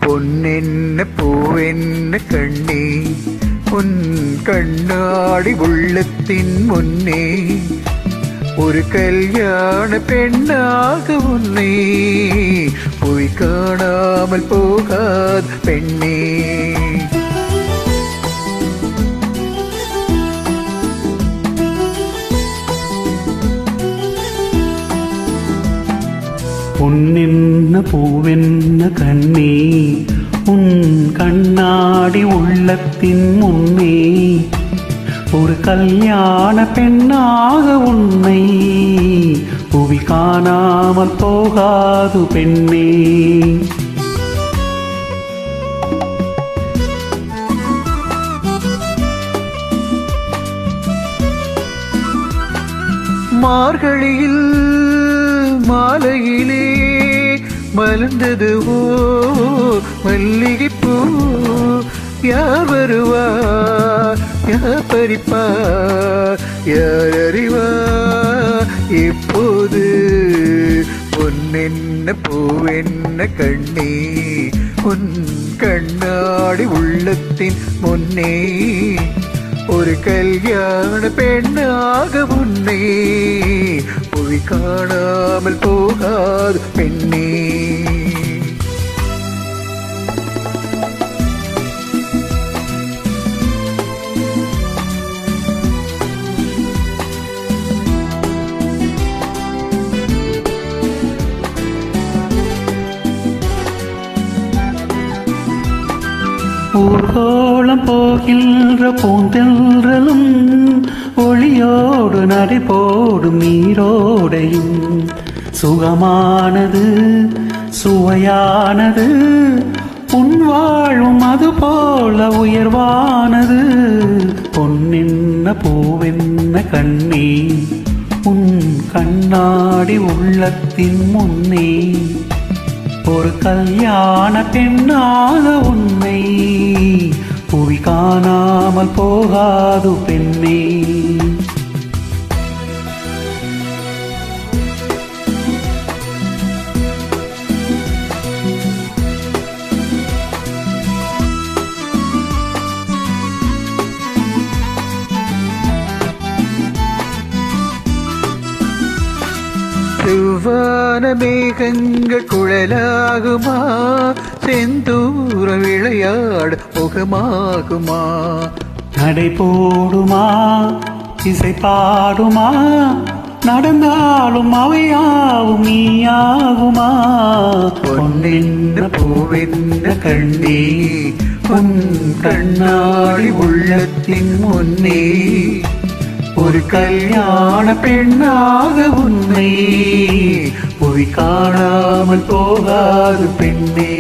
பொன்னென்ன பூவென்ன கண்ணே உன் கண்ணாடி உள்ளத்தின் முன்னே ஒரு கல்யாண பெண்ணாக உன்னை போய் காணாமல் போகாத பெண்ணே. பொன்னென்ன பூவென்ன கண்ணே உன் கண்ணாடி உள்ளத்தின் முன்னே ஒரு கல்யாண பெண்ணாக உன்னை புவி காணாமல் போகாது பெண்ணே. மார்கழியில் மாலையிலே மலர்ந்தது ஓ மல்லிகைப்பூ. யார் வருவா யார் பறிப்பா யார் அறிவா எப்போது. பொன்னென்ன பூவென்ன கண்ணே உன் கண்ணாடி உள்ளத்தின் முன்னே ஒரு கல்யாண பெண்ணாக உன்னை போய் காணாமல் போகாது பெண்ணே. ஊர்கோளம் போகின்ற பூந்தென்றலும் ஒளியோடு நடை போடும் நீரோடையும் சுகமானது சுவையானது உன் வாழும் அது போல உயர்வானது. பொன்னென்ன பூவென்ன கண்ணே உன் கண்ணாடி உள்ளத்தின் முன்னே ஒரு கல்யாண பெண்ணாக உன்னை புவி காணாமல் போகாது பெண்ணே. செவ்வான மேகங்கள் குழலாகுமா செந்தூர விளையாடு முகமாகுமா. நடை போடுமா இசை பாடுமா நடந்தாலும் அவையாவும் நீயாகுமா. பொன்னென்ன பூவென்ன கண்ணே உன் கண்ணாடி உள்ளத்தின் முன்னே ஒரு கல்யாண பெண்ணாக உன்னை போய் காணாமல் போகாது பெண்ணே.